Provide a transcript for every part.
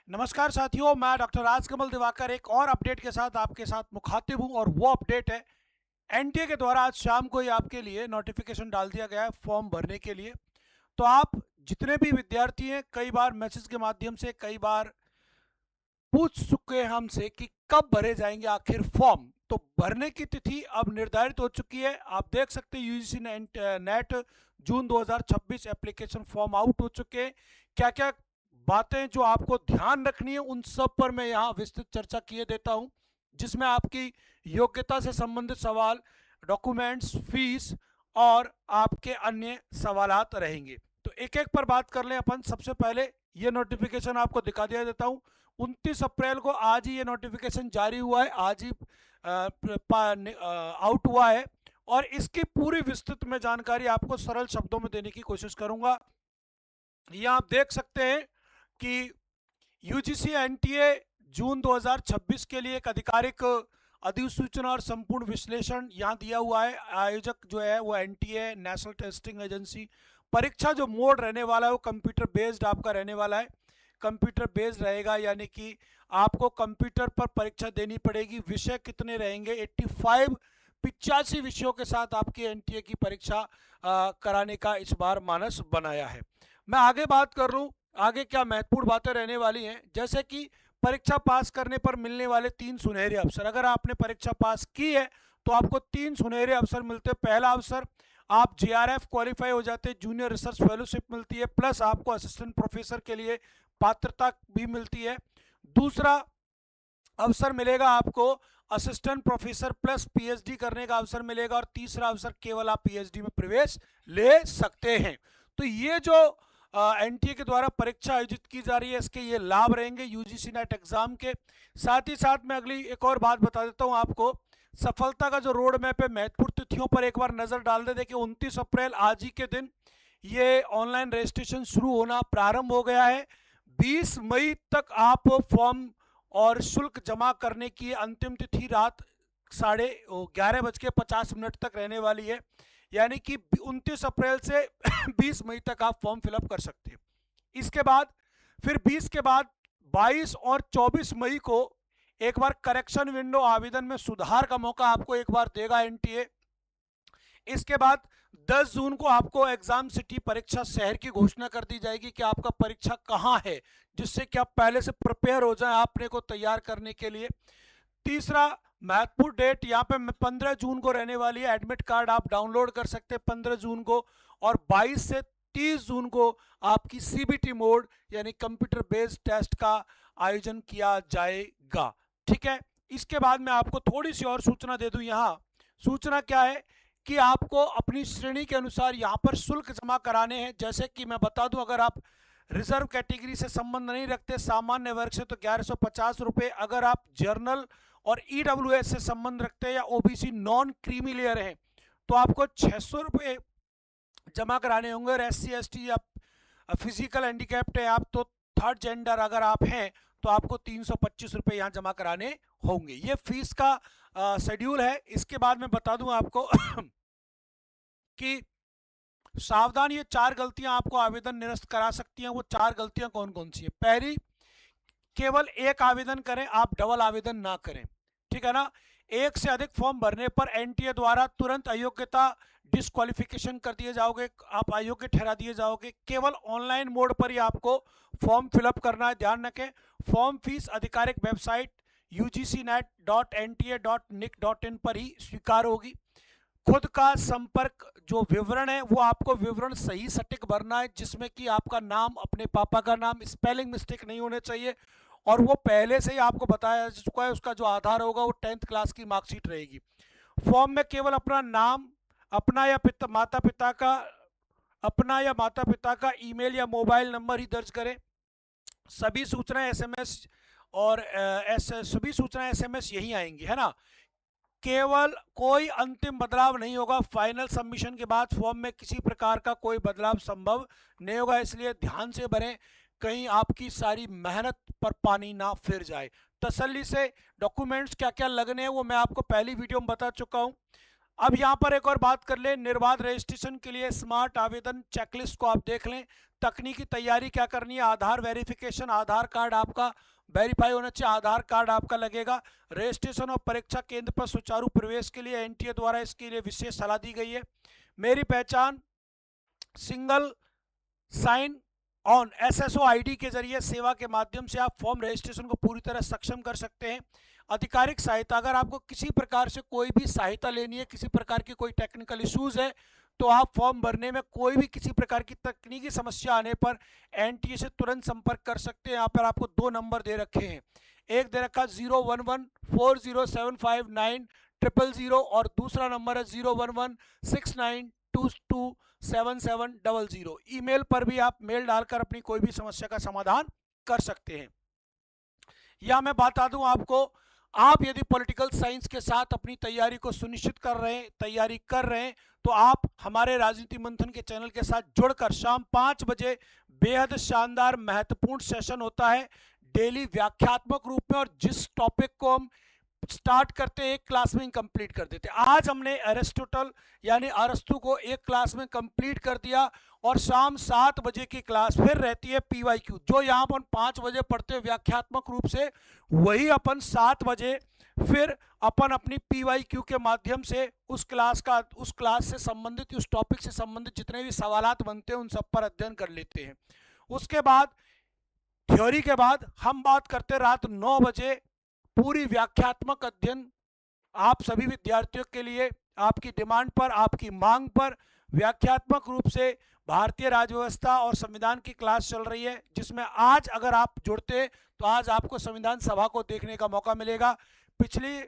नमस्कार साथियों, मैं डॉक्टर राजकमल दिवाकर एक और अपडेट के साथ आपके साथ मुखातिब हूं और वो अपडेट है एनटीए के द्वारा आज शाम को ही आपके लिए नोटिफिकेशन डाल दिया गया है फॉर्म भरने के लिए। तो आप जितने भी विद्यार्थी हैं कई बार मैसेज के माध्यम से कई बार पूछ चुके हैं हमसे कि कब भरे जाएंगे आखिर फॉर्म। तो भरने की तिथि अब निर्धारित हो चुकी है। आप देख सकते हैं यूजीसी नेट जून 2026 एप्लीकेशन फॉर्म आउट हो चुके हैं। क्या क्या बातें जो आपको ध्यान रखनी है उन सब पर मैं यहाँ विस्तृत चर्चा किए देता हूँ, जिसमें आपकी योग्यता से संबंधित सवाल, डॉक्यूमेंट्स, फीस और आपके अन्य सवालात रहेंगे। तो एक एक पर बात कर लें अपन। सबसे पहले ये नोटिफिकेशन आपको दिखा दिया देता हूँ। 29 अप्रैल को आज ही ये नोटिफिकेशन जारी हुआ है, आज ही आउट हुआ है और इसकी पूरी विस्तृत में जानकारी आपको सरल शब्दों में देने की कोशिश करूंगा। यह आप देख सकते हैं कि यूजीसी एनटीए जून 2026 के लिए एक आधिकारिक अधिसूचना और संपूर्ण विश्लेषण यहाँ दिया हुआ है। आयोजक जो है वो एनटीए, नेशनल टेस्टिंग एजेंसी। परीक्षा जो मोड रहने वाला है वो कंप्यूटर बेस्ड आपका रहने वाला है। कंप्यूटर बेस्ड रहेगा, यानी कि आपको कंप्यूटर पर परीक्षा देनी पड़ेगी। विषय कितने रहेंगे? 85 विषयों के साथ आपकी एनटीए की परीक्षा कराने का इस बार मानस बनाया है। मैं आगे बात कर लूँ, आगे क्या महत्वपूर्ण बातें रहने वाली हैं, जैसे कि परीक्षा पास करने पर मिलने वाले 3 सुनहरे अवसर। अगर आपने परीक्षा पास की है तो आपको 3 सुनहरे अवसर मिलते हैं। पहला अवसर, आप जेआरएफ क्वालिफाई हो जाते हैं, जूनियर रिसर्च फेलोशिप मिलती है, प्लस आपको असिस्टेंट प्रोफेसर के लिए पात्रता भी मिलती है। दूसरा अवसर मिलेगा आपको असिस्टेंट प्रोफेसर प्लस पीएचडी करने का अवसर मिलेगा और तीसरा अवसर केवल आप पीएचडी में प्रवेश ले सकते हैं। तो ये जो एनटीए के द्वारा परीक्षा आयोजित की जा रही है इसके ये लाभ रहेंगे यूजीसी नेट एग्जाम के। साथ ही साथ मैं अगली एक और बात बता देता हूं आपको। सफलता का जो रोड मैप है, महत्वपूर्ण तिथियों पर एक बार नजर डाल दे। देखिए 29 अप्रैल आज ही के दिन ये ऑनलाइन रजिस्ट्रेशन शुरू होना प्रारंभ हो गया है। 20 मई तक आप फॉर्म और शुल्क जमा करने की अंतिम तिथि रात 11:50 तक रहने वाली है, यानी कि 29 अप्रैल से 20 मई तक आप फॉर्म फिलअप कर सकते हैं। इसके बाद फिर 20 के बाद 22 और 24 मई को एक बार करेक्शन विंडो, आवेदन में सुधार का मौका आपको एक बार देगा एनटीए। इसके बाद 10 जून को आपको एग्जाम सिटी, परीक्षा शहर की घोषणा कर दी जाएगी कि आपका परीक्षा कहाँ है, जिससे कि आप पहले से प्रिपेयर हो जाएं अपने को तैयार करने के लिए। तीसरा महत्वपूर्ण डेट यहाँ पे 15 जून को रहने वाली है। एडमिट कार्ड आप डाउनलोड कर सकते हैं 15 जून को, और 22 से 30 जून को आपकी सीबीटी मोड यानी कंप्यूटर बेस्ड टेस्ट का आयोजन किया जाएगा। ठीक है, इसके बाद मैं आपको थोड़ी सी और सूचना दे दूं। यहाँ सूचना क्या है कि आपको अपनी श्रेणी के अनुसार यहाँ पर शुल्क जमा कराने हैं। जैसे कि मैं बता दूं, अगर आप रिजर्व कैटेगरी से संबंध नहीं रखते, सामान्य वर्ग से, तो 1150 रुपये। अगर आप जर्नल और ईडब्ल्यूएस से संबंध रखते हैं या ओबीसी नॉन क्रीमी लेयर हैं तो आपको 600 रुपये जमा कराने होंगे। और एससी एसटी या फिजिकल हैंडीकैप्ड है आप, तो थर्ड जेंडर अगर आप हैं तो आपको 325 रुपये यहाँ जमा कराने होंगे। ये फीस का शेड्यूल है। इसके बाद मैं बता दूं आपको कि सावधान, ये 4 गलतियां आपको आवेदन निरस्त करा सकती हैं। वो 4 गलतियां कौन कौन सी है? पहली, केवल एक आवेदन करें, आप डबल आवेदन ना करें। ठीक है ना? एक से अधिक फॉर्म भरने पर एनटीए द्वारा तुरंत अयोग्यता डिस्क्वालिफिकेशन कर दिए जाओगे, आप अयोग्य ठहरा दिए जाओगे। केवल ऑनलाइन मोड पर ही आपको फॉर्म फिलअप करना है, ध्यान रखें। फॉर्म फीस आधिकारिक वेबसाइट ugcnet.nta.nic.in पर ही स्वीकार होगी। खुद का संपर्क जो विवरण है वो आपको विवरण सही सटीक भरना है, जिसमें कि आपका नाम, अपने पापा का नाम, स्पेलिंग मिस्टेक नहीं होने चाहिए, और वो पहले से ही आपको बताया जा चुका है। उसका जो आधार होगा वो 10th क्लास की मार्कशीट रहेगी। फॉर्म में केवल अपना नाम, अपना या माता पिता का ईमेल या मोबाइल नंबर ही दर्ज करें। सभी सूचनाएं एसएमएस यही आएंगी, है ना? केवल कोई अंतिम बदलाव नहीं होगा। फाइनल सबमिशन के बाद फॉर्म में किसी प्रकार का कोई बदलाव संभव नहीं होगा, इसलिए ध्यान से भरें, कहीं आपकी सारी मेहनत पर पानी ना फिर जाए। तसल्ली से डॉक्यूमेंट्स क्या क्या लगने हैं वो मैं आपको पहली वीडियो में बता चुका हूं। अब यहां पर एक और बात कर ले, निर्बाध रजिस्ट्रेशन के लिए स्मार्ट आवेदन चेकलिस्ट को आप देख लें। तकनीकी तैयारी क्या करनी है, आधार वेरिफिकेशन, आधार कार्ड आपका वेरीफाई होना चाहिए, आधार कार्ड आपका लगेगा। रजिस्ट्रेशन और परीक्षा केंद्र पर सुचारू प्रवेश के लिए एनटीए द्वारा इसके लिए विशेष सलाह दी गई है। मेरी पहचान single sign on SSO ID के जरिए सेवा के माध्यम से आप फॉर्म रजिस्ट्रेशन को पूरी तरह सक्षम कर सकते हैं। आधिकारिक सहायता, अगर आपको किसी प्रकार से कोई भी सहायता लेनी है, किसी प्रकार की कोई टेक्निकल इश्यूज है, तो आप फॉर्म भरने में कोई भी किसी प्रकार की तकनीकी समस्या आने पर एनटीए से तुरंत संपर्क कर सकते हैं। यहाँ पर आपको 2 नंबर दे रखे हैं, एक दे रखा 01140759000 और दूसरा नंबर है 01169227700। ईमेल पर भी आप मेल डालकर अपनी कोई भी समस्या का समाधान कर सकते हैं। या मैं बता दूं आपको, आप यदि पॉलिटिकल साइंस के साथ अपनी तैयारी को सुनिश्चित कर रहे हैं, तैयारी कर रहे हैं, तो आप हमारे राजनीति मंथन के चैनल के साथ जुड़कर शाम 5 बजे बेहद शानदार महत्वपूर्ण सेशन होता है डेली व्याख्यात्मक रूप में, और जिस टॉपिक को हम स्टार्ट करते हैं एक क्लास में कंप्लीट कर देते हैं। आज हमने एरिस्टोटल यानी अरस्तु को एक क्लास में कंप्लीट कर दिया, और शाम 7 बजे की क्लास फिर रहती है पीवाईक्यू, जो यहाँ पर 5 बजे पढ़ते हैं व्याख्यात्मक रूप से, वही अपन 7 बजे फिर अपन अपनी पीवाईक्यू के माध्यम से उस क्लास से संबंधित, उस टॉपिक से संबंधित जितने भी सवालात बनते हैं उन सब पर अध्ययन कर लेते हैं। उसके बाद थ्योरी के बाद हम बात करते हैं रात 9 बजे पूरी व्याख्यात्मक अध्ययन आप सभी विद्यार्थियों के लिए, आपकी डिमांड पर, आपकी मांग पर व्याख्यात्मक रूप से भारतीय राज्य व्यवस्था और संविधान की क्लास चल रही है, जिसमें आज अगर आप जुड़ते हैं तो आज आपको संविधान सभा को देखने का मौका मिलेगा। पिछली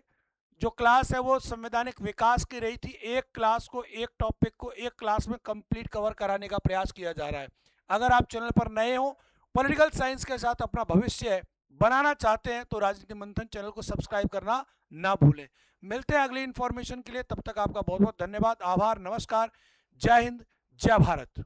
जो क्लास है वो संवैधानिक विकास की रही थी। एक क्लास को, एक टॉपिक को एक क्लास में कंप्लीट कवर कराने का प्रयास किया जा रहा है। अगर आप चैनल पर नए हो, पॉलिटिकल साइंस के साथ अपना भविष्य बनाना चाहते हैं, तो राजनीति मंथन चैनल को सब्सक्राइब करना ना भूलें। मिलते हैं अगली इंफॉर्मेशन के लिए, तब तक आपका बहुत बहुत धन्यवाद, आभार, नमस्कार, जय हिंद, जय भारत।